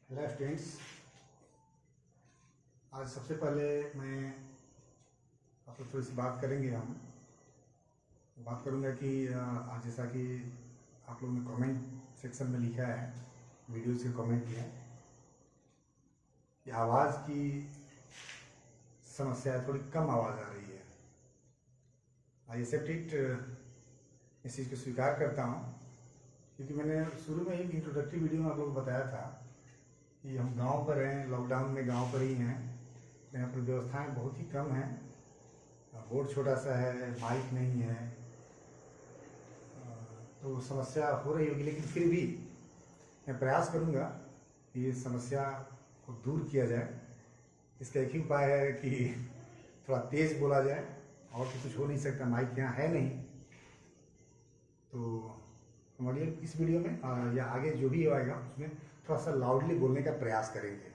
Hello students, आज सबसे पहले मैं आपसे थोड़ी सी बात करेंगे। हम बात करूंगा कि आज जैसा कि आप लोगों ने कमेंट सेक्शन में लिखा है, वीडियोस के कमेंट किया है कि आवाज़ की समस्या है, थोड़ी कम आवाज़ आ रही है। आई एक्सेप्ट इट, इस चीज़ को स्वीकार करता हूँ, क्योंकि मैंने शुरू में ही इंट्रोडक्टरी वीडियो में आप लोगों को बताया था कि हम गांव पर हैं, लॉकडाउन में गांव पर ही हैं, यहाँ पर व्यवस्थाएं बहुत ही कम हैं, बोर्ड छोटा सा है, माइक नहीं है, तो समस्या हो रही होगी। लेकिन फिर भी मैं प्रयास करूंगा कि ये समस्या को दूर किया जाए। इसका एक ही उपाय है कि थोड़ा तेज़ बोला जाए, और तो कुछ हो नहीं सकता, माइक यहाँ है नहीं। तो हमारे इस वीडियो में या आगे जो भी आएगा उसमें थोड़ा सा लाउडली बोलने का प्रयास करेंगे।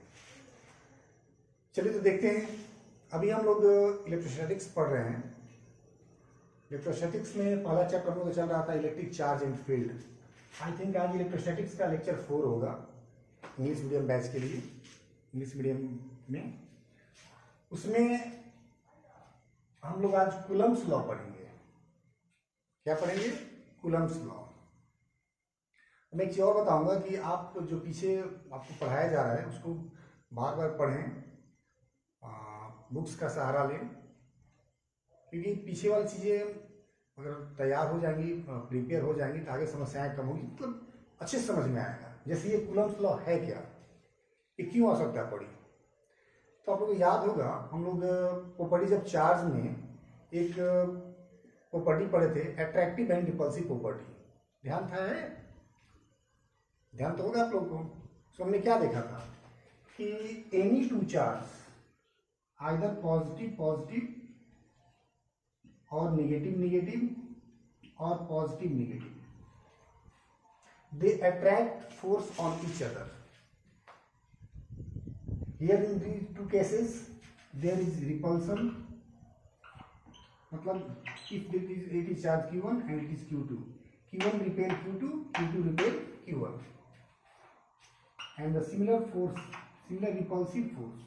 चलिए तो देखते हैं। अभी हम लोग इलेक्ट्रोस्टैटिक्स पढ़ रहे हैं। इलेक्ट्रोस्टैटिक्स में पहला चैप्टर हम लोग चल रहा था electric charge and field. I think आज इलेक्ट्रोस्टैटिक्स का लेक्चर 4 होगा इंग्लिश मीडियम बैच के लिए, इंग्लिश मीडियम में। उसमें हम लोग आज कूलम्ब्स लॉ पढ़ेंगे। क्या पढ़ेंगे? Coulomb's law. मैं एक चीज़ और बताऊंगा कि आप जो पीछे आपको पढ़ाया जा रहा है उसको बार बार पढ़ें, बुक्स का सहारा लें, क्योंकि पीछे वाली चीज़ें अगर तैयार हो जाएंगी, प्रिपेयर हो जाएंगी, तो आगे समस्याएं कम होगी, मतलब अच्छे से समझ में आएगा। जैसे ये कूलम्ब्स लॉ है क्या, ये क्यों आवश्यकता पड़ी। तो आप लोगों को याद होगा, हम लोग प्रॉपर्टी जब चार्ज में एक प्रॉपर्टी पढ़े थे, अट्रैक्टिव एंड रिपल्सिव प्रॉपर्टी। ध्यान था है? ध्यान तो होगा आप लोगों को। तो हमने क्या देखा था कि any two charge either positive positive और नेगेटिव नेगेटिव और positive negative, they attract force on each other. Here in these two cases there is repulsion, मतलब if it is charge q1 and it is q2, q1 repel q2, q2 repel q1, and the similar force, similar repulsive force,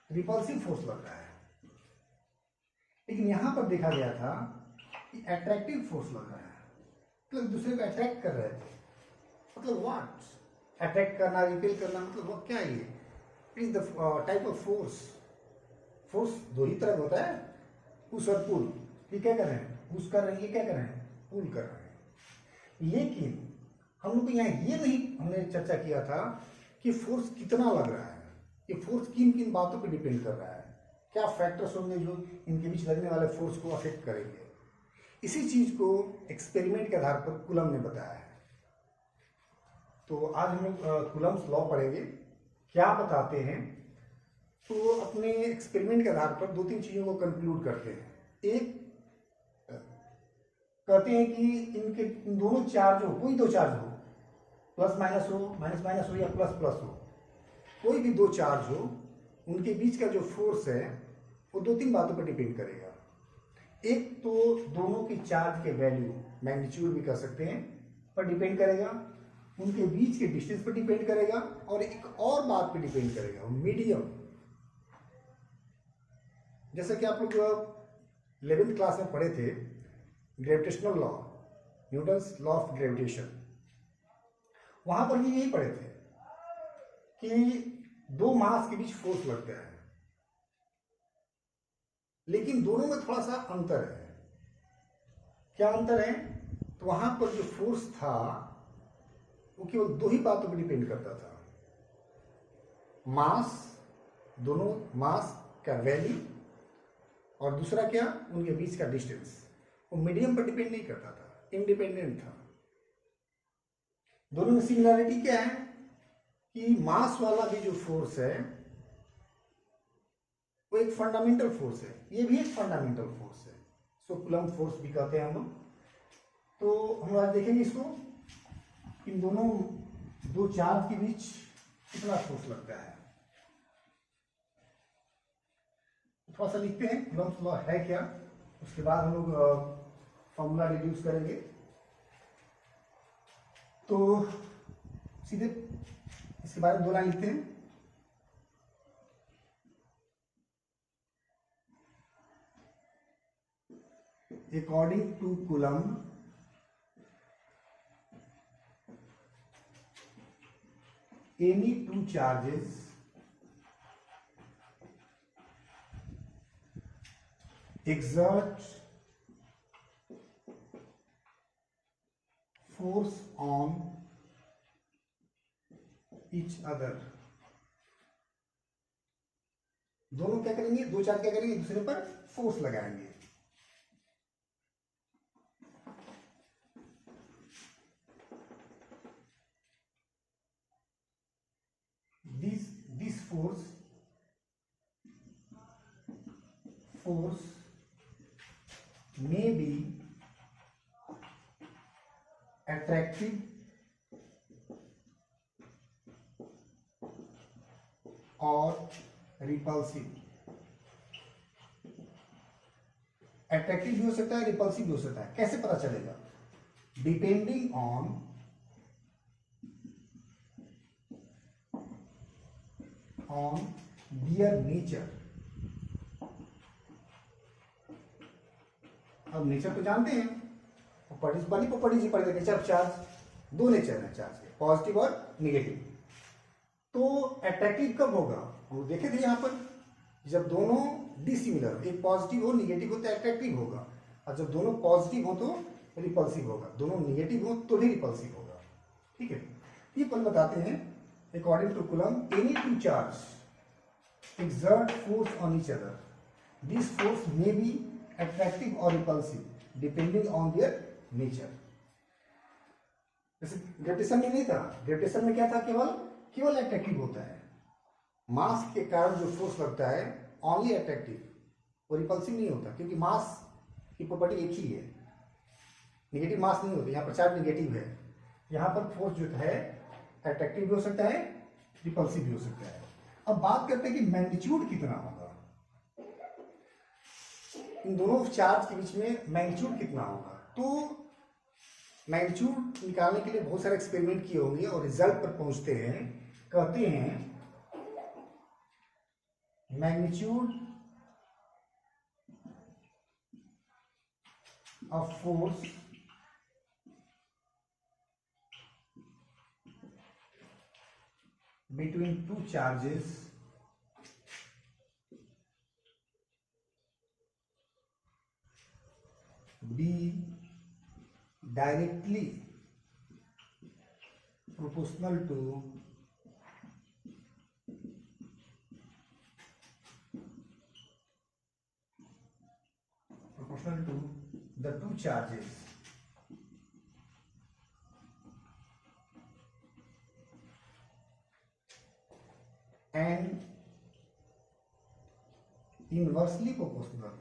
repulsive force लग रहा है। लेकिन यहां पर देखा गया था कि अट्रैक्टिव फोर्स लग रहा है, मतलब एक दूसरे को अट्रैक्ट कर रहे थे। मतलब व्हाट अट्रैक्ट करना, रिपेल करना, मतलब वो क्या है? ये it is the type of force. Force दो ही तरह होता है, पुश और पुल। ये क्या कर रहे हैं? पुश कर रहे हैं, ये क्या कर रहे हैं? पुल कर रहे हैं। लेकिन हम लोग यहाँ ये नहीं हमने चर्चा किया था कि फोर्स कितना लग रहा है, ये फोर्स किन किन बातों पे डिपेंड कर रहा है, क्या फैक्टर्स होंगे जो इनके बीच लगने वाले फोर्स को अफेक्ट करेंगे। इसी चीज को एक्सपेरिमेंट के आधार पर कूलम ने बताया है। तो आज हम लोग कूलम्ब्स लॉ पढ़ेंगे। क्या बताते हैं, तो अपने एक्सपेरिमेंट के आधार पर 2-3 चीजों को कंक्लूड करते हैं। एक कहते हैं कि इन दोनों चार्ज हो, कोई दो चार्ज हो, प्लस माइनस हो, माइनस माइनस हो या प्लस प्लस हो, कोई भी दो चार्ज हो, उनके बीच का जो फोर्स है वो 2-3 बातों पर डिपेंड करेगा। एक तो दोनों की चार्ज के वैल्यू, मैग्नीट्यूड भी कह सकते हैं, पर डिपेंड करेगा, उनके बीच के डिस्टेंस पर डिपेंड करेगा, और एक और बात पर डिपेंड करेगा, मीडियम। जैसा कि आप लोग 11th क्लास में पढ़े थे, gravitational law, Newton's law of gravitation, वहां पर भी यही पढ़े थे कि दो मास के बीच फोर्स लगता है, लेकिन दोनों में थोड़ा सा अंतर है। क्या अंतर है? तो वहां पर जो फोर्स था वो केवल दो ही बातों पर डिपेंड करता था, मास, दोनों मास का वैल्यू, और दूसरा क्या, उनके बीच का डिस्टेंस। वो मीडियम पर डिपेंड नहीं करता था, इंडिपेंडेंट था। दोनों में सिमिलरिटी क्या है कि मास वाला भी जो फोर्स है वो एक फंडामेंटल फोर्स है, ये भी एक फंडामेंटल फोर्स है, इसको कूलम्ब फोर्स भी कहते हैं हम लोग। तो हम आज देखेंगे इसको, इन दोनों दो चार्ज के बीच कितना फोर्स लगता है। थोड़ा सा लिखते हैं कूलम्ब्स लॉ है क्या, उसके बाद हम लोग फॉर्मूला डिड्यूस करेंगे। तो सीधे इसके बारे में 2 लाइन लिखते हैं। According to Coulomb, any two charges exert force on each other। दोनों क्या करेंगे, 2 चार्ज क्या करेंगे, एक दूसरे पर फोर्स लगाएंगे। this force may be attractive or repulsive। Attractive भी हो सकता है, रिपल्सिव भी हो सकता है। कैसे पता चलेगा? Depending on their nature। अब नेचर तो जानते हैं, प्रॉपर्टीज ही पढ़े, नेचर ऑफ चार्ज। 2 नेचर है चार्ज के, पॉजिटिव और निगेटिव। तो अट्रैक्टिव कब होगा? वो देखे थे यहाँ पर, जब दोनों डिसिमिलर, एक पॉजिटिव हो निगेटिव हो तो अट्रैक्टिव होगा, और जब दोनों पॉजिटिव हो तो रिपल्सिव होगा, दोनों निगेटिव हो तो भी रिपल्सिव होगा। ठीक है, ये अपन बताते हैं। According to Coulomb, any two charges exert force on each other. This force may be attractive or repulsive, depending on their nature। जैसे ग्रेविटेशन में नहीं था, ग्रेविटेशन में क्या था, केवल अट्रैक्टिव होता है। मास के कारण जो फोर्स लगता है ओनली अट्रैक्टिव, वो रिपल्सिव नहीं होता, क्योंकि मास की प्रॉपर्टी एक ही है, निगेटिव मास नहीं होती। यहाँ पर चार्ज निगेटिव है, यहाँ पर फोर्स जो है अट्रैक्टिव भी हो सकता है, रिपल्सिव भी हो सकता है। अब बात करते हैं कि मैग्नीट्यूड कितना होगा, इन दोनों चार्ज के बीच में मैग्नीट्यूड कितना होगा। तो मैग्नीट्यूड निकालने के लिए बहुत सारे एक्सपेरिमेंट किए होंगे और रिजल्ट पर पहुंचते हैं। कहते हैं magnitude of force between two charges be directly proportional to the two charges and inversely proportional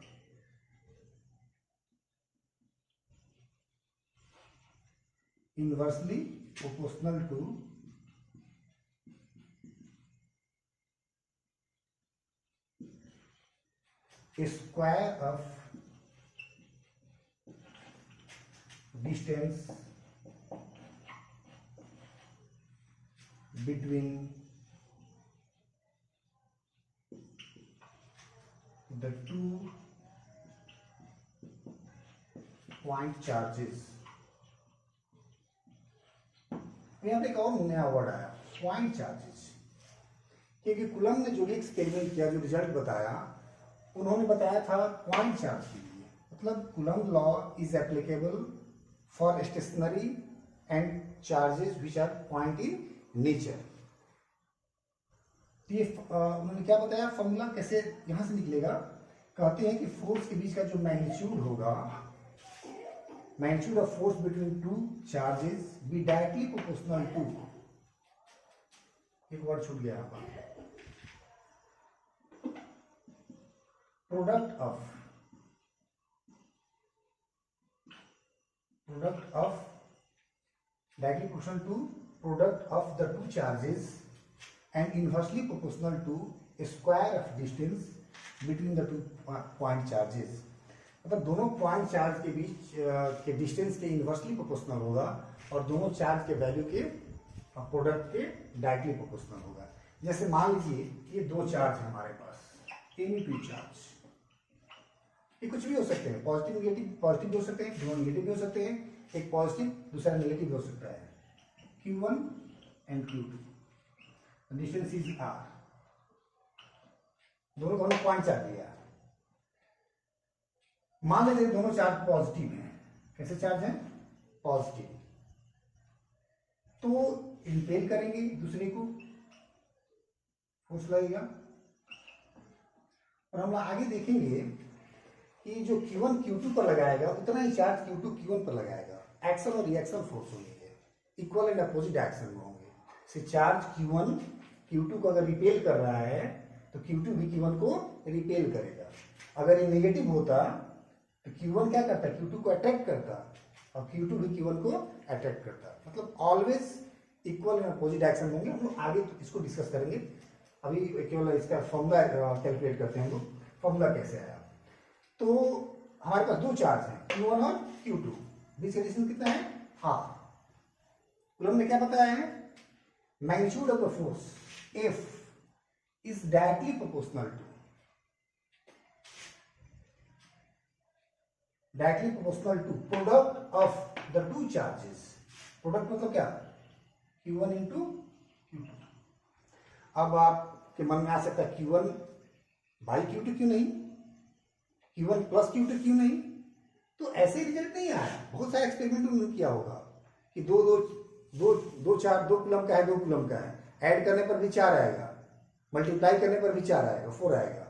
to a square of distance between the two point charges। यहाँ पे एक और नया वर्ड आया, पॉइंट चार्जेस। क्योंकि कुलम ने जो भी एक्सपेरिमेंट किया, जो रिजल्ट बताया, उन्होंने बताया था पॉइंट चार्ज के लिए। मतलब Coulomb law is applicable for stationary and charges which are point in nature. तो ये उन्होंने क्या बताया, फॉर्मूला कैसे यहां से निकलेगा। कहते हैं कि फोर्स के बीच का जो मैग्नीट्यूड होगा, magnitude of force between two charges be directly proportional to, एक वर्ड छूट गया यहां पर, product of directly proportional to product of the two charges and inversely proportional to a square of distance between the two point charges। मतलब दोनों point charge के बीच के distance के इनवर्सली प्रोपोर्शनल होगा और दोनों चार्ज के वैल्यू के प्रोडक्ट के डायरेक्टली प्रोपोर्शनल होगा। जैसे मान लीजिए ये दो चार्ज है हमारे पास, एनी टू चार्ज, ये कुछ भी हो सकते हैं, पॉजिटिव नेगेटिव, पॉजिटिव भी हो सकते हैं, दोनों नेगेटिव भी हो सकते हैं, एक पॉजिटिव दूसरा नेगेटिव हो सकता है, Q1 and Q2, distance is R, दोनों दोनों पॉइंट चार्ज दिया। मान लेते हैं दोनों चार्ज पॉजिटिव हैं, कैसे चार्ज हैं, पॉजिटिव, तो रिपेल करेंगे दूसरे को, फोर्स लगेगा, और हम आगे देखेंगे कि जो Q1 Q2 पर लगाएगा उतना ही चार्ज Q2 Q1 पर लगाएगा, एक्शन और रिएक्शन फोर्स होंगे, इक्वल एंड अपोजिट एक्शन में होंगे। से चार्ज Q1 Q2 को अगर रिपेल कर रहा है तो Q2 भी Q1 को रिपेल करेगा। अगर ये नेगेटिव होता तो Q1 क्या करता, Q2 को अट्रैक्ट करता और Q2 भी Q1 को अट्रैक्ट करता, मतलब always equal and opposite action होंगे। हम लोग आगे तो इसको डिस्कस करेंगे, अभी केवल इसका फॉर्मूला कैलकुलेट करते हैं हम लोग, फॉर्मूला कैसे आया। तो हमारे पास दो चार्ज हैं, Q1 और Q2, बीच का डिस्टेंस कितना है, हाफ। कूलम ने क्या बताया है, magnitude of the force F is directly proportional to product of the two charges। Product मतलब क्या, Q1 इंटू Q2। अब आपके मन में आ सकता है Q1 बाई Q2 क्यों नहीं, Q1 प्लस Q2 क्यों नहीं, तो ऐसे रिजल्ट नहीं आया। बहुत सारे एक्सपेरिमेंट उन्होंने किया होगा कि दो चार, दो कूलम का है, दो कूलम का है, ऐड करने पर भी 4 आएगा, मल्टीप्लाई करने पर भी 4 आएगा, 4 आएगा।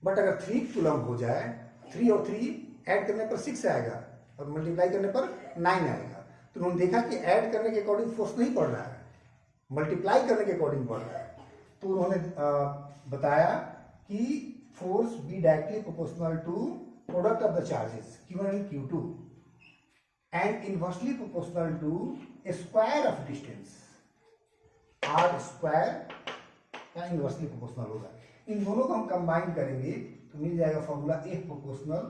बट अगर 3 कूलम हो जाए, 3 और 3 ऐड करने पर 6 आएगा और मल्टीप्लाई करने पर 9 आएगा। तो उन्होंने देखा कि ऐड करने के अकॉर्डिंग फोर्स नहीं पड़ रहा है, मल्टीप्लाई करने के अकॉर्डिंग पड़ रहा है। तो उन्होंने बताया कि force be directly proportional to product of the charges Q1 and Q2 and inversely proportional to square of distance R square या इनवर्सली प्रोपोर्शनल होगा। इन दोनों को हम कंबाइन करेंगे तो मिल जाएगा formula F proportional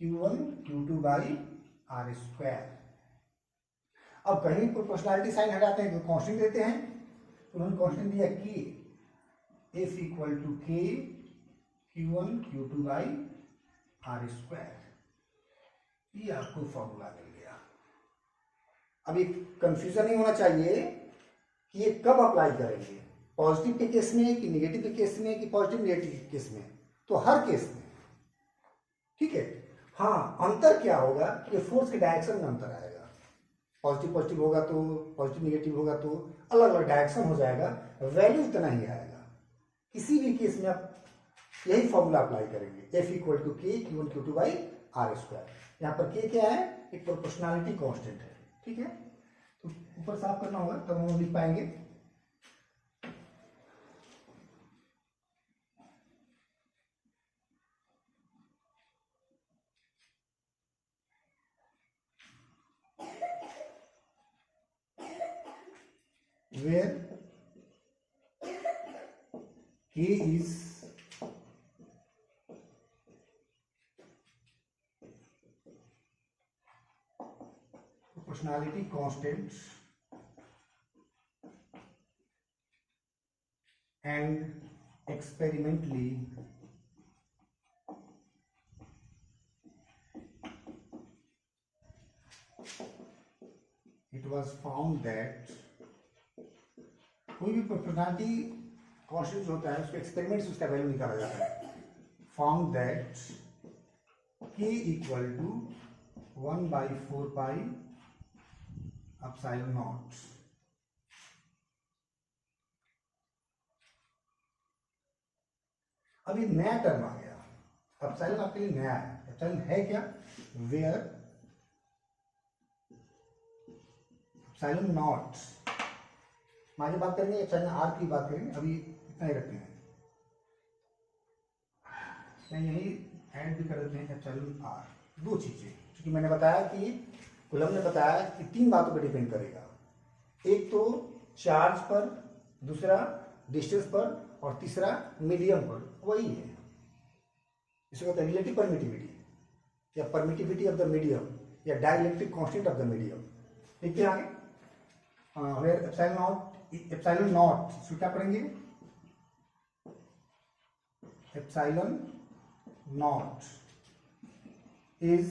Q1 Q2 by R square. अब कहीं प्रोपोर्शनलिटी साइन हटाते हैं तो कांस्टेंट देते हैं, तो उन्होंने कांस्टेंट दिया K, F equal to K Q1 Q2 by R square, ये आपको फॉर्मूला मिल गया। अब ये कंफ्यूजन नहीं होना चाहिए कि ये कब अप्लाई करेंगे, पॉजिटिव के केस में कि नेगेटिव के केस में कि पॉजिटिव नेगेटिव के केस में, तो हर केस में, ठीक है। हाँ, अंतर क्या होगा कि फोर्स के डायरेक्शन में अंतर आएगा, पॉजिटिव पॉजिटिव होगा तो, पॉजिटिव नेगेटिव होगा तो अलग अलग डायरेक्शन हो जाएगा, वैल्यू इतना ही आएगा। किसी भी केस में आप यही फॉर्मूला अप्लाई करेंगे, F equal to K Q1 Q2 by R square. यहाँ पर K क्या है, एक प्रोपोर्शनलिटी कांस्टेंट है, ठीक है। तो ऊपर साफ करना होगा तब हम लिख पाएंगे। where K is proportionality constant and experimentally it was found that कोई भी प्रोपोर्शनलिटी कांस्टेंट जो होता है उसको एक्सपेरिमेंट से उसका वैल्यू निकाला जाता है। Found that K equal to 1/4 pi epsilon naught. अब ये नया टर्म आ गया, एप्सिलॉन आपके लिए नया है। एप्सिलॉन है क्या, वेयर एप्सिलॉन नॉट, आगे बात करेंगे एप्सिलॉन आर की बात करेंगे, अभी इतना ही रखते हैं। मैं यही ऐड भी कर देते हैं एप्सिलॉन आर। दो चीजें, क्योंकि मैंने बताया कि कूलम ने बताया कि 3 बातों पर डिपेंड करेगा, एक तो चार्ज पर, दूसरा डिस्टेंस पर और तीसरा मीडियम पर। वही है, इसे कहते हैं रिलेटिव परमिटिविटी। या परमिटिविटी ऑफ द मीडियम या dielectric constant of the medium. देखिए आगे वेयर एप्सिलॉन नॉट इसको क्या पढ़ेंगे, epsilon not is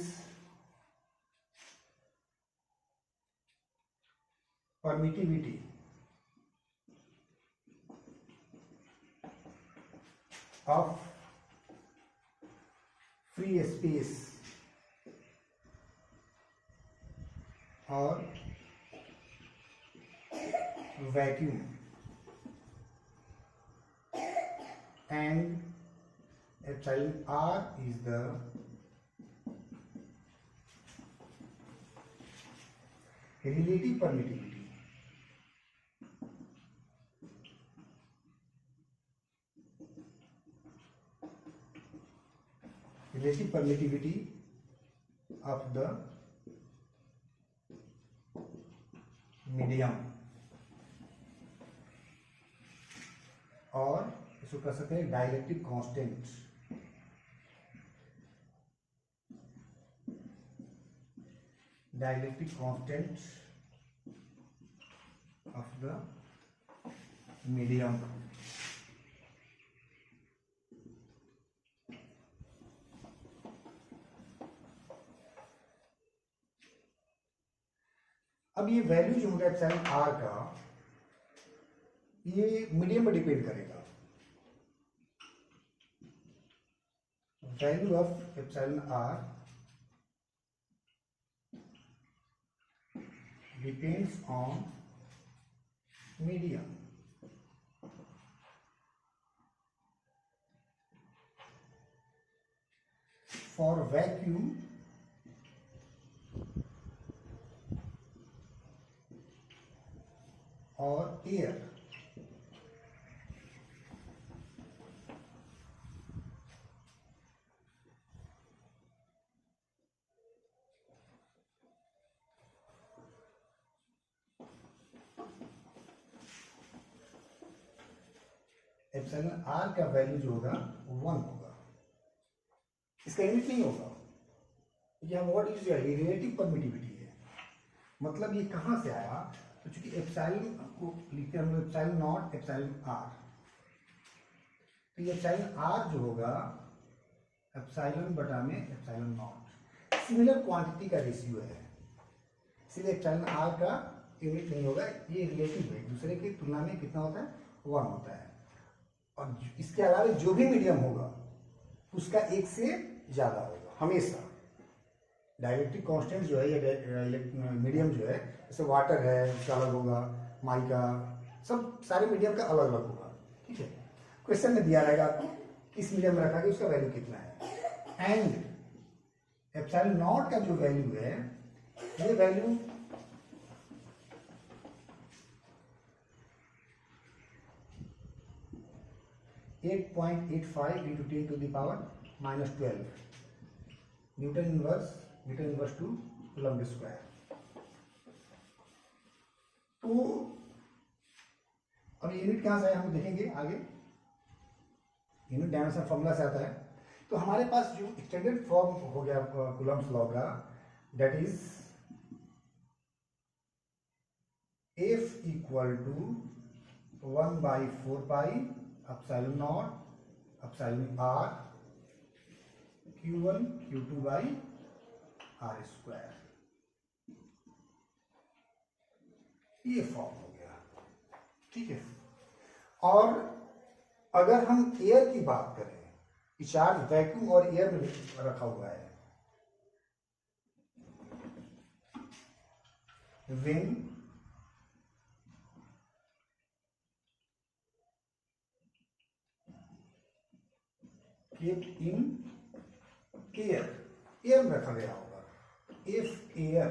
permittivity of free space or vacuum and epsilon r is the relative permittivity of the medium और इसको कह सकते हैं dielectric constant of the medium। अब ये वैल्यू जो होगा एप्सिलॉन आर का, ये मीडियम पर डिपेंड करेगा। Value of epsilon R depends on medium. For vacuum और एयर एप्सिलॉन आर का वैल्यू जो होगा 1 होगा, इसका यूनिट नहीं होगा। यह व्हाट इज रिलेटिव परमिटिविटी है, मतलब ये कहां से आया, तो चूंकि एप्सिलॉन को लिखते हैं हम लोग एप्सिलॉन नॉट एप्सिलॉन आर, तो ये एप्सिलॉन आर जो होगा एप्सिलॉन बटा में एप्सिलॉन नॉट, सिमिलर क्वांटिटी का रेशियो है, इसलिए एप्सिलॉन आर का यूनिट नहीं होगा। ये रिलेटिव है, दूसरे की तुलना में कितना होता है, 1 होता है। और इसके अलावा जो भी मीडियम होगा उसका 1 से ज्यादा होगा हमेशा। डाइलेक्ट्रिक कांस्टेंट जो है या मीडियम जो है, जैसे वाटर है उसका अलग होगा, माइका, सब सारे मीडियम का अलग अलग होगा। ठीक है, क्वेश्चन में दिया रहेगा आपको किस मीडियम में रखा गया, उसका वैल्यू कितना है। एंड एप्सिलॉन नॉट का जो वैल्यू है, ये value (8.85 into 10 to the power -12 Newton inverse two coulomb square. तो अब यूनिट कहां से आया हम देखेंगे आगे, यूनिट डायमेंशन फॉर्मूला से आता है। तो हमारे पास जो एक्सटेंडेड फॉर्म हो गया कूलम्ब्स लॉ का, that is F equal to 1/4 pi epsilon naught epsilon R Q1 Q2 by R square. ये फॉर्म हो गया। ठीक है, और अगर हम एयर की बात करें, चार्ज वैक्यूम और एयर में रखा हुआ है, when kept in एयर में रखा गया होगा, इफ एयर,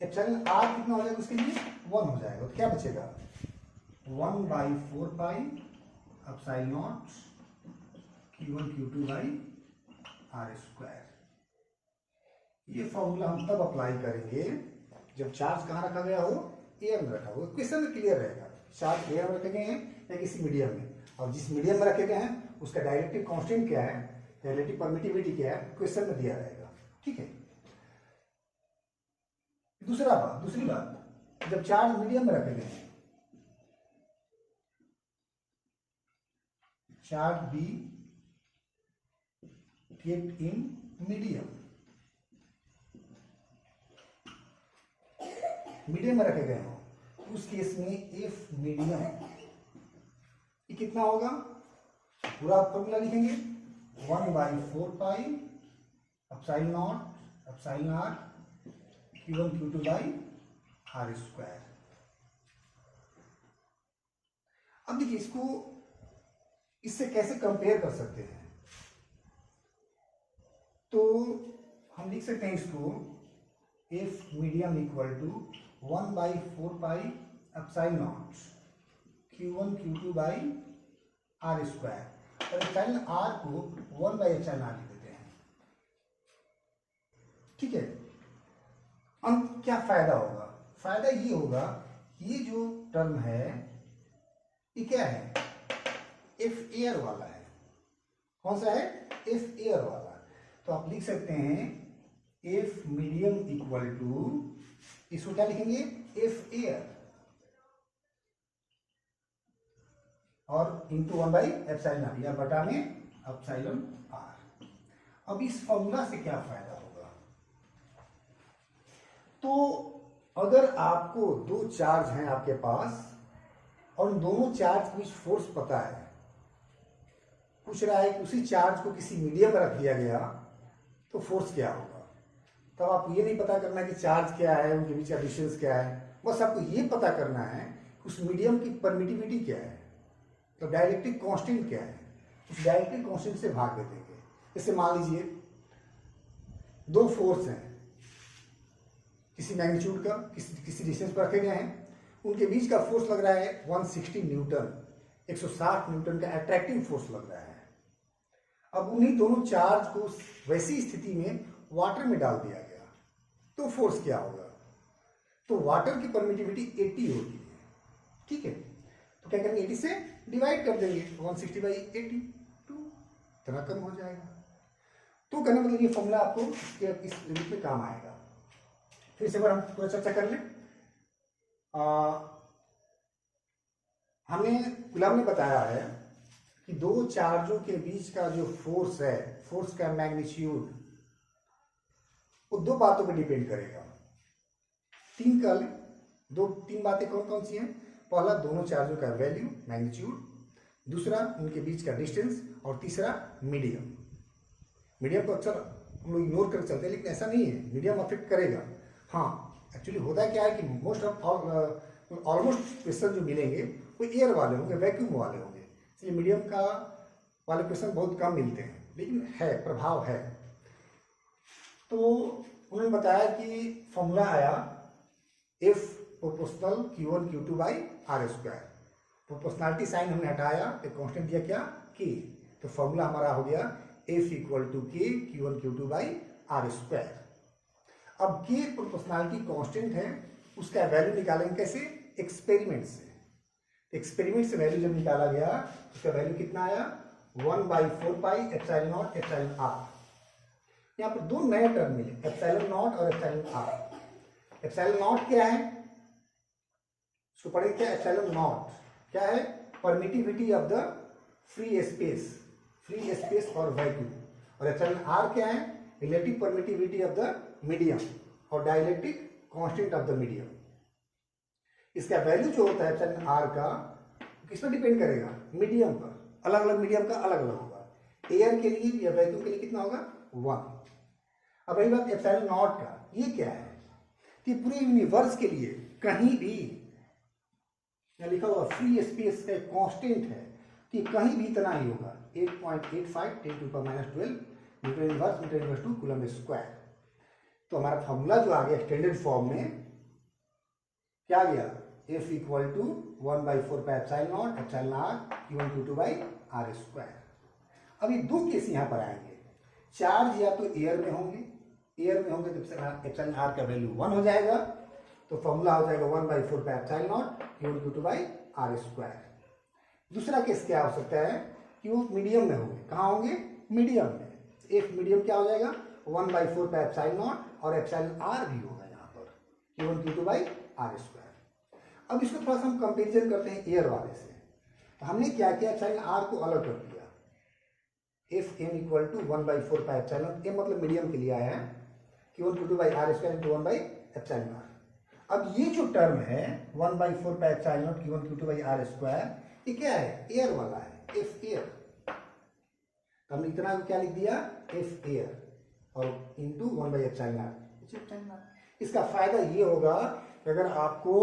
एप्सिलॉन आर कितना हो जाएगा उसके लिए 1 हो जाएगा, तो क्या बचेगा 1/4 pi epsilon naught Q1 Q2 by R square. ये फॉर्मूला हम तब अप्लाई करेंगे जब चार्ज कहाँ रखा गया हो, एयर में रखा हो। क्वेश्चन में क्लियर रहेगा चार्ज एयर में रखे गए हैं या किसी मीडियम में, और जिस मीडियम में रखे गए हैं उसका डायरेक्टिव कांस्टेंट क्या है, डायरेक्टिव परमिटिविटी क्या है, क्वेश्चन में दिया रहेगा। ठीक है। दूसरी बात, जब चार्ज मीडियम में रखे गए हैं, charge be kept in medium में रखे गए हो, उस केस में एफ मीडियम ये कितना होगा, पूरा फॉर्मूला लिखेंगे 1/4 epsilon naught epsilon R Q1 Q2 by R square. अब देखिए इसको इससे कैसे कंपेयर कर सकते हैं, तो हम लिख सकते हैं इसको F medium equal to 1/4 epsilon naught Q1 Q2 by R square, और एप्सिलॉन आर को 1/एप्सिलॉन आर लिख देते हैं। ठीक है। अब क्या फायदा होगा, फायदा ये होगा, ये जो टर्म है ये क्या है, एफ एयर वाला है। कौन सा है, एफ एयर वाला। तो आप लिख सकते हैं एफ मीडियम इक्वल टू, इसको क्या लिखेंगे, एफ एयर और इंटू 1/एप्सिलॉन आर, या बटा में एप्सिलॉन आर। अब इस फॉर्मूला से क्या फायदा होगा, तो अगर आपको दो चार्ज हैं आपके पास और उन दोनों चार्ज के बीच फोर्स पता है, पूछ रहा है कि उसी चार्ज को किसी मीडियम में रख दिया गया तो फोर्स क्या होगा, तब आपको ये नहीं पता करना है कि चार्ज क्या है, उनके बीच का डिस्टेंस क्या है, बस आपको ये पता करना है कि उस मीडियम की परमिटिविटी क्या है, तो डायरेक्टिव कांस्टेंट क्या है, उस डायरेक्टिव कांस्टेंट से भाग दे देंगे। जैसे मान लीजिए दो फोर्स हैं, किसी मैग्नीट्यूड का किसी डिस्टेंस पर रखे गए हैं, उनके बीच का फोर्स लग रहा है 160 न्यूटन, 160 न्यूटन का अट्रैक्टिव फोर्स लग रहा है। अब उन्हीं दोनों चार्ज को वैसी स्थिति में वाटर में डाल दिया गया तो फोर्स क्या होगा, तो वाटर की परमिटिविटी 80 होती है। ठीक है, तो क्या करेंगे, 80 से डिवाइड कर देंगे, 160/80 तो इतना कम हो जाएगा। तो कहने मतलब ये फॉर्मूला आपको इस लिमिट में काम आएगा। फिर से एक बार हम थोड़ा चर्चा कर लें। हमें गुलाम ने बताया है कि दो चार्जों के बीच का जो फोर्स है, फोर्स का मैग्नीट्यूड, वो दो बातों पर डिपेंड करेगा। तीन बातें कौन कौन सी हैं, पहला दोनों चार्जों का वैल्यू मैग्नीट्यूड, दूसरा उनके बीच का डिस्टेंस, और तीसरा मीडियम। मीडियम को अक्सर हम लोग इग्नोर कर चलते हैं, लेकिन ऐसा नहीं है, मीडियम अफेक्ट करेगा। हाँ, एक्चुअली होता क्या है कि ऑलमोस्ट क्वेश्चन जो मिलेंगे वो एयर वाले होंगे, वैक्यूम वाले होंगे, इसलिए मीडियम का वाले क्वेश्चन बहुत कम मिलते हैं, लेकिन है, प्रभाव है। तो उन्होंने बताया कि फॉर्मूला आया F proportional Q1 Q2 by R square. Proportionality sign हमने हटाया तो कांस्टेंट दिया क्या, के, तो फॉर्मूला हमारा हो गया F equal to K Q1 Q2 by R square. अब के प्रोपोर्शनलिटी कांस्टेंट है, उसका वैल्यू निकालेंगे कैसे, एक्सपेरिमेंट से। एक्सपेरिमेंट से वैल्यू जब निकाला गया उसका वैल्यू कितना आया, 1/4 एप्सिलॉन नॉट एप्सिलॉन आर। यहाँ पर दो नए टर्म मिले, एप्सिलॉन नॉट और एप्सिलॉन आर। एप्सिलॉन नॉट क्या है, इसको पढ़ेंगे क्या, एप्सिलॉन नॉट क्या है, permittivity of the free space और वैक्यूम, और एप्सिलॉन आर क्या है, relative permittivity of the medium और dielectric constant of the medium. इसका वैल्यू जो होता है एप्सिलॉन आर का किस पर डिपेंड करेगा, मीडियम पर। अलग अलग मीडियम का अलग अलग होगा, एयर के लिए या वैक्यूम के लिए कितना होगा, 1। अब रही बात एप्सिलॉन नॉट का, ये क्या है कि पूरे यूनिवर्स के लिए कहीं भी लिखा हुआ फ्री स्पेस का कांस्टेंट है कि कहीं भी इतना ही होगा, 8.85 10⁻12 meter inverse to coulomb square. तो हमारा फॉर्मूला जो आ गया स्टैंडर्ड फॉर्म में क्या आ गया, F equal to 1/4 epsilon naught epsilon R Q1 Q2 by R square. अब ये दो केस यहाँ पर आएंगे, चार्ज या तो एयर में होंगे तो एप्सिलॉन आर का वैल्यू 1 हो जाएगा, तो फॉर्मूला हो जाएगा 1/4 epsilon naught Q1 Q2 by R square. दूसरा केस क्या हो सकता है कि वो मीडियम में होंगे। कहाँ होंगे? मीडियम में। एफ मीडियम क्या हो जाएगा? 1/4 पाई एप्सिलॉन नॉट और एप्सिलॉन आर भी होगा यहाँ पर Q1 Q2 by R square. अब इसको थोड़ा सा हम कंपेरिजन करते हैं एयर वाले से। तो हमने क्या किया? एप्सिलॉन आर को अलग कर दिया। F M equal to 1/4 pi epsilon M मतलब मीडियम के लिए आया है Q1 Q2 by R square into 1 by epsilon R. अब ये जो टर्म है 1/4 pi epsilon naught Q1 Q2 by R square, ये क्या है? एयर वाला है, एफ एयर। तो हमने इतना क्या लिख दिया? एफ एयर और इंटू 1 बाई एप्सिलॉन आर। इसका फायदा ये होगा कि अगर आपको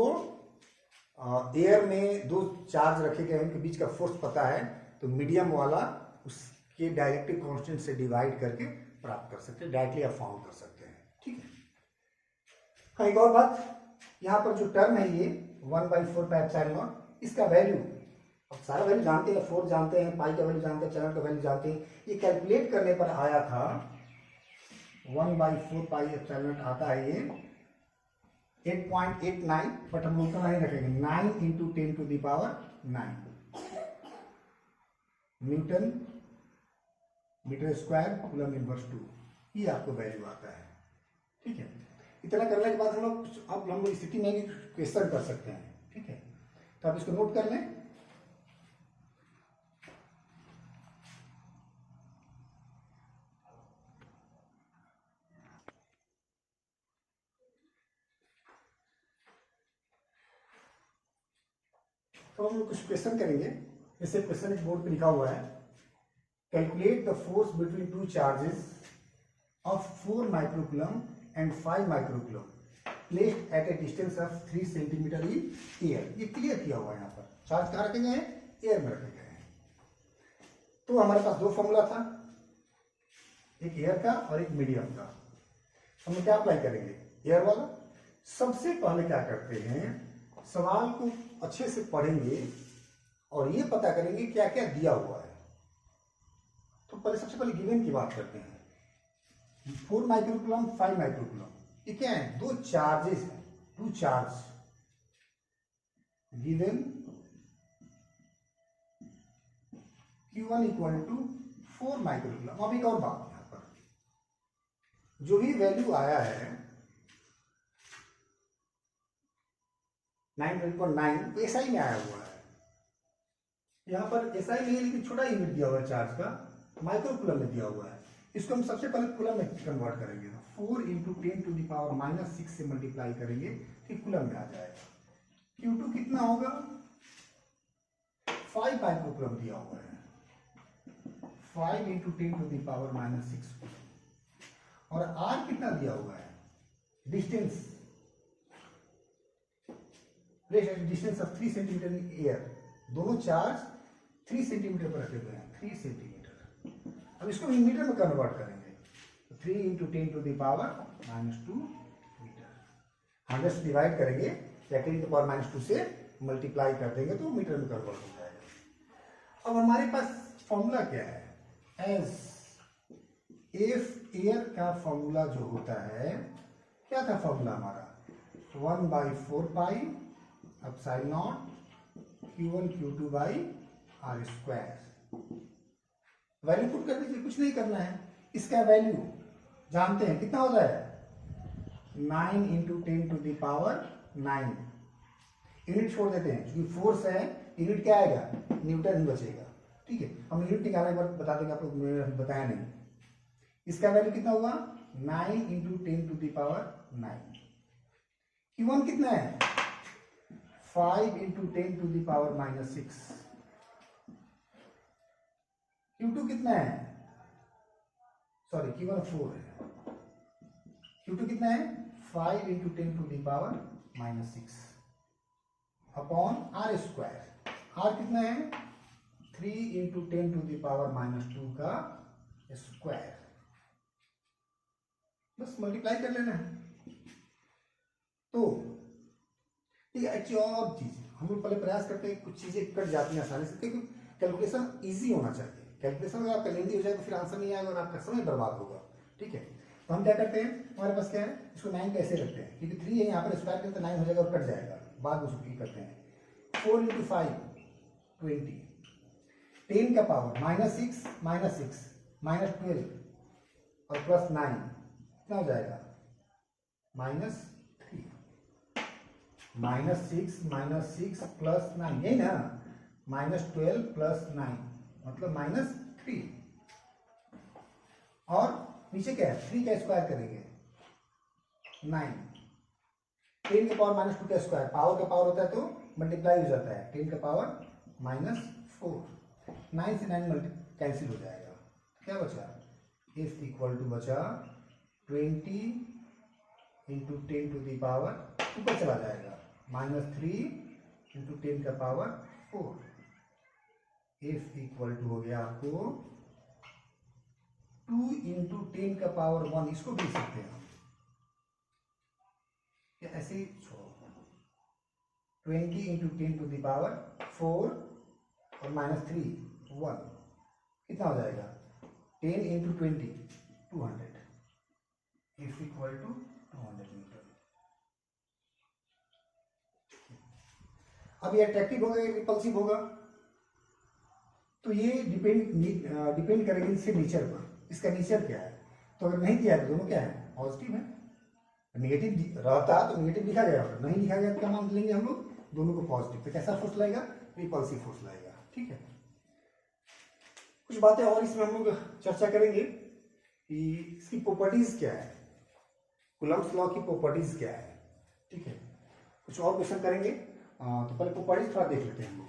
एयर में दो चार्ज रखे गए उनके बीच का फोर्स पता है तो मीडियम वाला उसके डायरेक्टिव कांस्टेंट से डिवाइड करके प्राप्त कर सकते हैं, डायरेक्टली आप फाउंड कर सकते हैं। ठीक है। हाँ, एक और बात, यहाँ पर जो टर्म है ये 1/4 पाई एप्सिलॉन नॉट, इसका वैल्यू अब सारा वैल्यू जानते हैं, फोर्स जानते हैं, पाई का वैल्यू जानते हैं, एप्सिलॉन का वैल्यू जानते हैं। ये कैलकुलेट करने पर आया था 1/4 पाई एप्सिलॉन नॉट आता है ये 8.89, बट हम उतना नहीं रखेंगे, 9 into 10 to the power 9 newton meter square coulomb inverse 2, ये आपको वैल्यू आता है। ठीक है। इतना करने के बाद हम लोग अब हम लोग स्थिति में क्वेश्चन कर सकते हैं। ठीक है, तो आप इसको नोट कर लें। तो हम लोग कुछ क्वेश्चन करेंगे। जैसे क्वेश्चन एक बोर्ड पे लिखा हुआ है, calculate the force between two charges of 4 microcoulomb and 5 microcoulomb placed at A distance of 3 centimetre in air. ये क्लियर किया हुआ है। यहाँ पर चार्ज कहाँ रखे गए हैं? एयर में रखे गए हैं। तो हमारे पास दो फॉर्मूला था, एक एयर का और एक मीडियम का। हम क्या अप्लाई करेंगे? एयर वाला। सबसे पहले क्या करते हैं, सवाल को अच्छे से पढ़ेंगे और ये पता करेंगे क्या क्या दिया हुआ है। तो पहले सबसे पहले गिवन की बात करते हैं। 4 माइक्रोकूलम 5 माइक्रोकूलम, ये क्या है? दो चार्जेस हैं, two charge given Q1 equal to 4 microcoulomb. अब एक और बात, यहां पर जो भी वैल्यू आया है 9.9 तो एसआई में आया हुआ है। यहां पर एसआई नहीं है लेकिन छोटा यूनिट दिया हुआ है चार्ज का, माइक्रोकूलम में दिया हुआ है। इसको हम सबसे पहले कूलम में कन्वर्ट करेंगे। 4 इंटू 10 टू द पावर -6 से मल्टीप्लाई करेंगे, फिर कूलम में आ जाएगा। Q2 कितना होगा? 5 माइक्रोकूलम दिया हुआ है, 5 इंटू 10 टू द पावर -6। और R कितना दिया हुआ है? Distance distance of 3 centimetre in air. दोनों चार्ज 3 सेंटीमीटर पर रखे हुए हैं, 3 सेंटीमीटर। अब इसको मीटर में कन्वर्ट करेंगे, तो 3 into 10 to the power -2 meter. 100 से डिवाइड करेंगे या 10 टू द पावर -2 से मल्टीप्लाई कर देंगे तो मीटर में कन्वर्ट हो जाएगा। अब हमारे पास फॉर्मूला क्या है? एस एफ एयर का फॉर्मूला जो होता है, क्या था फॉर्मूला हमारा? 1/4 pi epsilon naught Q1 Q2 by R square. Value put कर दीजिए, कुछ नहीं करना है। इसका वैल्यू जानते हैं, कितना हो जाएगा? 9 into 10 to the power 9। Unit छोड़ देते हैं क्योंकि फोर्स है, यूनिट क्या आएगा? न्यूटन ही बचेगा। ठीक है, हम यूनिट निकालने पर बता देंगे, आप लोग बताया नहीं। इसका वैल्यू कितना हुआ? 9 into 10 to the power 9। Q1 कितना है? 5 into 10 to the power -6। Q2 कितना है? सॉरी, Q1 4 है। Q2 कितना है? 5 into 10 to the power -6 upon R square. R कितना है? 3 इंटू 10 टू द पावर -2 का स्क्वायर। बस मल्टीप्लाई कर लेना है। तो ये अच्छी और चीज हम लोग पहले प्रयास करते हैं, कुछ चीजें कट जाती हैं आसानी से, क्योंकि कैलकुलेशन इजी होना चाहिए। कैलकुलेशन अगर आपका लेंदी हो जाए तो फिर आंसर नहीं आएगा और आपका समय बर्बाद होगा। ठीक है, तो हम क्या करते हैं, हमारे पास क्या है, इसको 9 कैसे रखते हैं, क्योंकि 3 है यहाँ पर, स्क्वायर करते 9 हो जाएगा और कट जाएगा, बाद में उसको करते हैं। 4 इंटू 5 20। 10 का पावर -6 -12 और +9 कितना हो जाएगा? -3। -6 + 9 यही ना, -12 + 9 मतलब -3। और नीचे क्या है? 3 का स्क्वायर करेंगे 9। 10 के पावर -2 का स्क्वायर, पावर का पावर होता है तो मल्टीप्लाई हो जाता है, 10 का पावर -4। 9 से 9 कैंसिल हो जाएगा, क्या बचा? F इक्वल टू बचा 20 इंटू 10 टू द पावर, ऊपर चला जाएगा, -3 इंटू 10 का पावर 4। F इक्वल टू हो गया आपको 2 इंटू 10 का पावर 1, इसको भी सकते हैं या ऐसे ही छोड़ो, 20 इंटू 10 टू द पावर 4 और -3 1 कितना हो जाएगा? 10 into 20 200। F equal to 200 newton. अब ये अट्रैक्टिव होगा या रिपल्सिव होगा? तो ये डिपेंड करेगा इसके नेचर पर, इसका नेचर क्या है। तो अगर नहीं दिया है तो दोनों क्या है? पॉजिटिव है। नेगेटिव रहता तो नेगेटिव लिखा गया, नहीं लिखा गया तो क्या मान लेंगे हम लोग? दोनों को पॉजिटिव। तो कैसा फोर्स लाएगा? रिपल्सिव फोर्स लाएगा। ठीक है, कुछ बातें और इसमें हम लोग चर्चा करेंगे कि इसकी प्रॉपर्टीज क्या है, कूलम्ब्स लॉ की प्रॉपर्टीज क्या है। ठीक है, कुछ और क्वेश्चन करेंगे, तो पहले प्रॉपर्टीज थोड़ा देख लेते हैं हम लोग।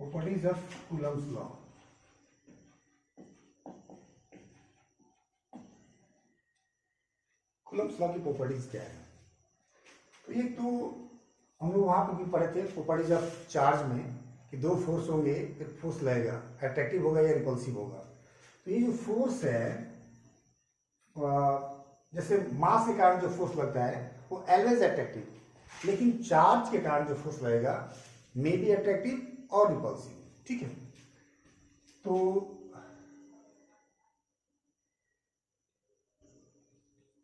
Properties of Coulomb's law. Coulomb's law की प्रॉपर्टीज क्या है? तो एक तो हम लोग वहां पर भी पढ़े थे प्रॉपर्टीज ऑफ चार्ज में कि दो फोर्स होंगे, फिर फोर्स लगेगा, अट्रैक्टिव होगा या रिपल्सिव होगा। तो ये जो फोर्स है, जैसे मास के कारण जो फोर्स लगता है वो ऑलवेज अट्रैक्टिव, लेकिन चार्ज के कारण जो फोर्स लगेगा मे बी अट्रैक्टिव और रिपल्सिव। ठीक है, तो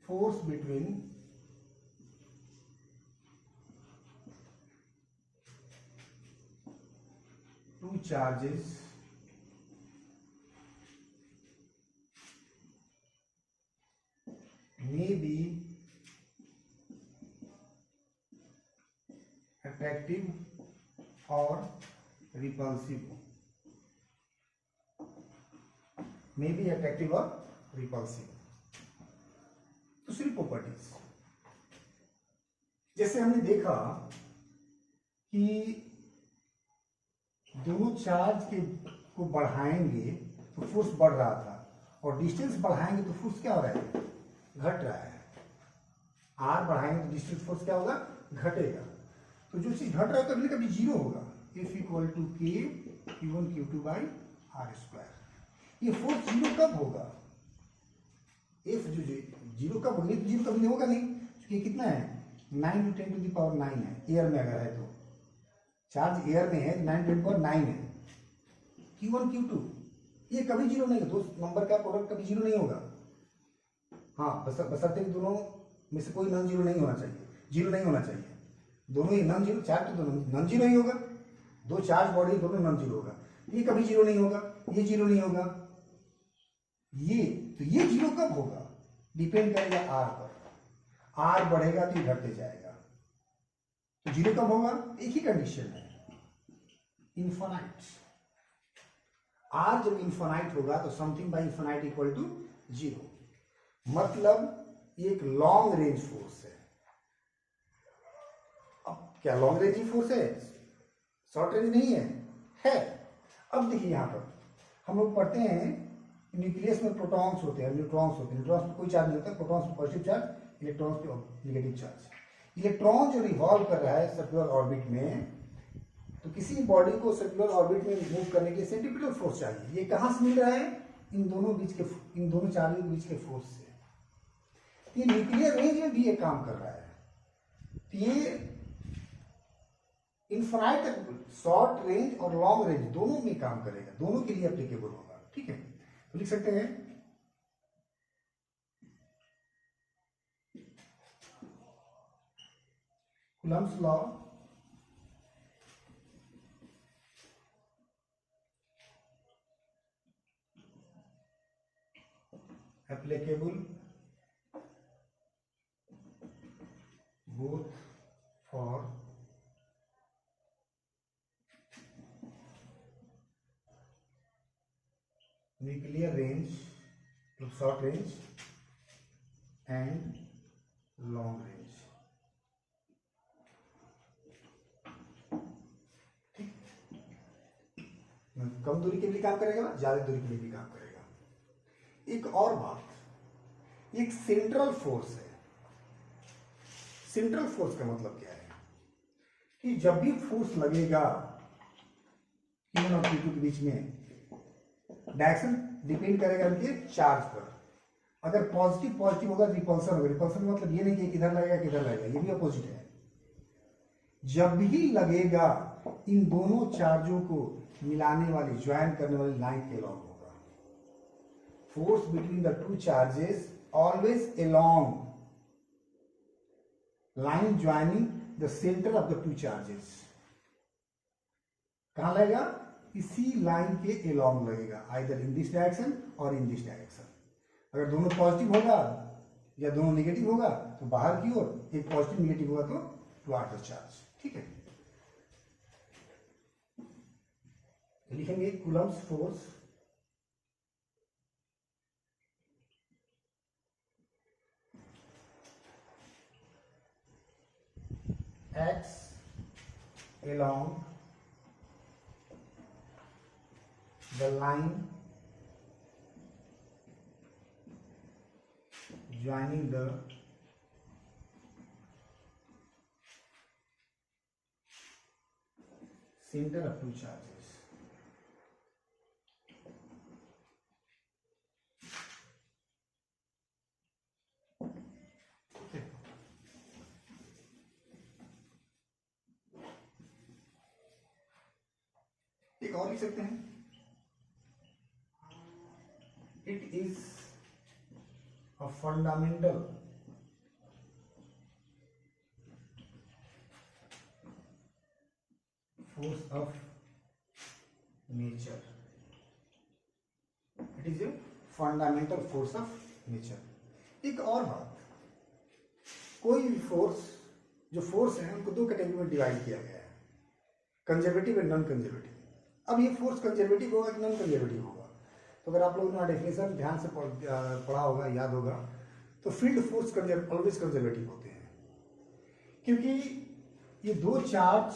force between two charges may be attractive or repulsive, may be attractive or repulsive। दूसरी प्रॉपर्टीज, जैसे हमने देखा कि दोनों चार्ज के को बढ़ाएंगे तो फोर्स बढ़ रहा था, और डिस्टेंस बढ़ाएंगे तो फोर्स क्या हो रहा है? घट रहा है। आर बढ़ाएंगे तो डिस्टेंस फोर्स क्या होगा? घटेगा। तो जो चीज घट रहा है कभी कभी जीरो होगा। F equal to K Q1 Q2 by R square. ये फोर्स जीरो कब होगा? F जो जीरो कब होगा? जीरो कभी नहीं होगा नहीं, क्योंकि कितना है? 9 × 10 टू द पावर 9 है, एयर में अगर है तो, चार्ज एयर में है 9 × 10 पावर 9 है। Q1 Q2 ये कभी जीरो नहीं है, दो नंबर का प्रोडक्ट कभी जीरो नहीं होगा। हाँ, बशर्ते कि दोनों में से कोई नॉन जीरो नहीं होना चाहिए, जीरो नहीं होना चाहिए। दोनों ही नॉन जीरो, चार्ज तो दोनों नॉन जीरो ही होगा, दो चार्ज बॉडी दोनों नॉन जीरो होगा। ये कभी जीरो नहीं होगा, ये जीरो नहीं होगा, ये तो ये जीरो कब होगा? डिपेंड करेगा आर पर। आर बढ़ेगा तो ये घटते जाएगा। तो जीरो कब होगा? एक ही कंडीशन है, इन्फिनाइट। आर जब इन्फिनाइट होगा तो something by infinite equal to zero. मतलब ये एक लॉन्ग रेंज फोर्स है। अब क्या लॉन्ग रेंज फोर्स है? शॉर्ट रेंज नहीं है, है। अब देखिए यहां पर हम लोग पढ़ते हैं न्यूक्लियस में प्रोटॉन्स होते हैं, न्यूट्रॉन्स होते हैं। न्यूट्रॉन्स में कोई चार्ज नहीं होता, प्रोटॉन्स में पॉजिटिव चार्ज, इलेक्ट्रॉन्स पे नेगेटिव चार्ज। इलेक्ट्रॉन जो रिवॉल्व कर रहा है सर्कुलर ऑर्बिट में, तो किसी बॉडी को सर्कुलर ऑर्बिट में मूव करने के लिए सेंट्रीपिटल फोर्स चाहिए। ये कहाँ से मिल रहा है? इन दोनों चार्जेस के बीच के फोर्स से। ये न्यूक्लियर रेंज में भी ये काम कर रहा है। तो ये इन्फिनाइट शॉर्ट रेंज और लॉन्ग रेंज दोनों में काम करेगा, दोनों के लिए एप्लीकेबल होगा। ठीक है, तो लिख सकते हैं Coulomb's law applicable both for nuclear range, short range and long range। ठीक, कम दूरी के लिए काम करेगा, ज्यादा दूरी के लिए भी काम करेगा। एक और बात, एक सेंट्रल फोर्स है। सेंट्रल फोर्स का मतलब क्या है कि जब भी फोर्स लगेगा Q1 और Q2 के बीच में, डायरेक्शन डिपेंड करेगा उनके चार्ज पर। अगर पॉजिटिव पॉजिटिव होगा रिपल्सन होगा। रिपल्सन का मतलब ये नहीं कि किधर लगेगा किधर लगेगा, ये भी अपोजिट है। जब भी लगेगा इन दोनों चार्जों को मिलाने वाली, ज्वाइन करने वाली लाइन के अलॉन्ग होगा। Force between the two charges always along line joining the center of the two charges। कहां लगेगा? इसी लाइन के along लगेगा, either in this direction or in this direction। अगर दोनों पॉजिटिव होगा या दोनों नेगेटिव होगा तो बाहर की ओर, एक पॉजिटिव नेगेटिव होगा तो टुवर्ड द चार्ज। ठीक है, लिखेंगे Coulomb's force acts along the line joining the center of two charges। एक और लिख सकते हैं, it is a fundamental force of nature. It is a fundamental force of nature. एक और बात, कोई भी फोर्स, जो फोर्स है उनको दो कैटेगरी में डिवाइड किया गया है, कंजर्वेटिव एंड नॉन कंजर्वेटिव। अब ये फोर्स कंजर्वेटिव होगा कि नॉन कंजर्वेटिव होगा? तो अगर आप लोगों ने डेफिनेशन ध्यान से पढ़ा होगा, याद होगा, तो फील्ड फोर्स ऑलवेज कंजर्वेटिव होते हैं, क्योंकि ये दो चार्ज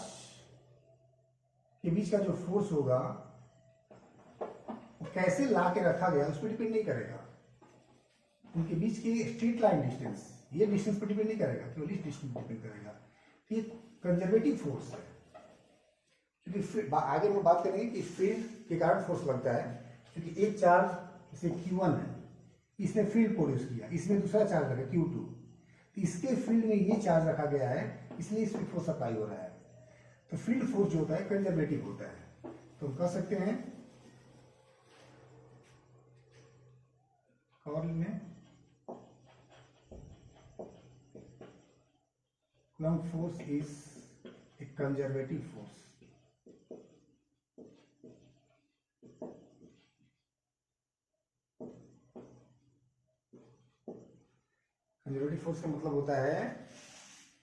के बीच का जो फोर्स होगा वो कैसे ला के रखा गया उस पर डिपेंड नहीं करेगा। उनके बीच की स्ट्रेट लाइन डिस्टेंस, ये डिस्टेंस पर डिपेंड नहीं करेगा, केवल इस डिस्टेंस पर डिपेंड करेगा। तो ये कंजर्वेटिव फोर्स है। क्योंकि आगे हम बात करेंगे कि फील्ड के कारण फोर्स लगता है, क्योंकि एक चार्ज जैसे Q1 है, इसने फील्ड प्रोड्यूस किया, इसमें दूसरा चार्ज रखा Q2, तो इसके फील्ड में ये चार्ज रखा गया है, इसलिए इस पर फोर्स अप्लाई हो रहा है। तो फील्ड फोर्स जो होता है कंजर्वेटिव होता है। तो हम कह सकते हैं कॉल में coulomb force is a conservative force. Conservative force का मतलब होता है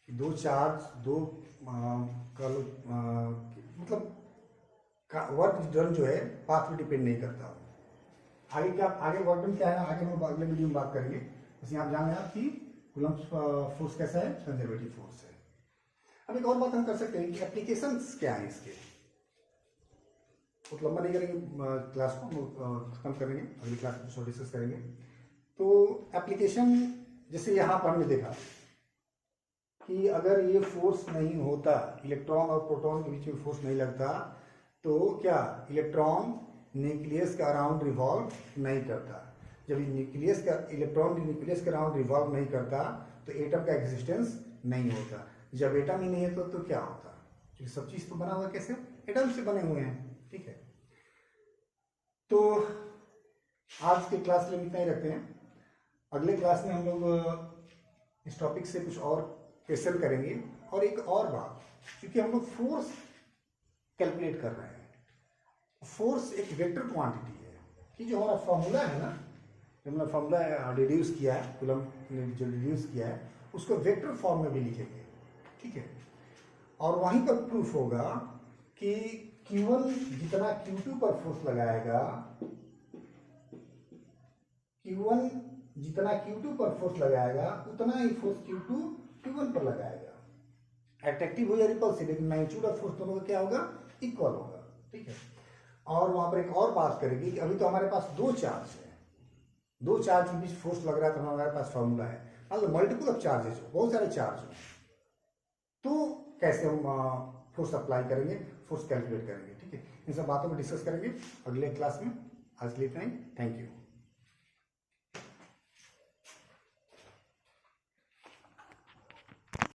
कि दो चार्ज, दो मतलब वर्क डन जो है पाथ पे डिपेंड नहीं करता। आगे क्या, आगे वर्क डन क्या है आगे हम अगले वीडियो में बात करेंगे। बस यहाँ जान लें आप कि कूलम्ब फोर्स कैसा है, कंजर्वेटिव फोर्स है। अब एक और बात हम कर सकते हैं कि एप्लीकेशंस क्या है इसके। बहुत लंबा नहीं करेंगे, क्लास को खत्म करेंगे, अगली क्लास में डिस्कस करेंगे। तो एप्लीकेशन, जैसे यहाँ पर हमने देखा कि अगर ये फोर्स नहीं होता, इलेक्ट्रॉन और प्रोटॉन के बीच में फोर्स नहीं लगता, तो क्या इलेक्ट्रॉन न्यूक्लियस के अराउंड रिवॉल्व नहीं करता। जब न्यूक्लियस का इलेक्ट्रॉन न्यूक्लियस के अराउंड रिवॉल्व नहीं करता तो एटम का एग्जिस्टेंस नहीं होता। जब एटम ही नहीं है तो क्या होता, क्योंकि सब चीज तो बना हुआ कैसे, एटम से बने हुए हैं। ठीक है, तो आज के क्लास में इतना ही रखते हैं। अगले क्लास में हम लोग इस टॉपिक से कुछ और क्वेश्चन करेंगे। और एक और बात, क्योंकि हम लोग फोर्स कैलकुलेट कर रहे हैं, फोर्स एक वेक्टर क्वांटिटी है कि जो हमारा फॉर्मूला है ना, जो हमने फॉर्मूला रिड्यूस किया है, कूलम ने जो रिड्यूस किया है उसको वेक्टर फॉर्म में भी लिखेंगे। ठीक है, और वहीं पर प्रूफ होगा कि Q1 जितना Q2 पर फोर्स लगाएगा, Q1 जितना Q2 पर फोर्स लगाएगा उतना ही फोर्स Q2 Q1 पर लगाएगा। अट्रैक्टिव हो या रिपल्सिव, लेकिन मैग्नीट्यूड ऑफ फोर्स दोनों का क्या होगा, इक्वल होगा। ठीक है, और वहां पर एक और बात करेंगे कि अभी तो हमारे पास दो चार्ज है, दो चार्ज के बीच फोर्स लग रहा है, तो हमारे पास फॉर्मूला है। मतलब मल्टीपल ऑफ चार्जेस, बहुत सारे चार्ज हो, तो कैसे हम फोर्स अप्लाई करेंगे, फोर्स कैलकुलेट करेंगे। ठीक है, इन सब बातों को डिस्कस करेंगे अगले क्लास में। आज के लिए इतना ही, थैंक यू।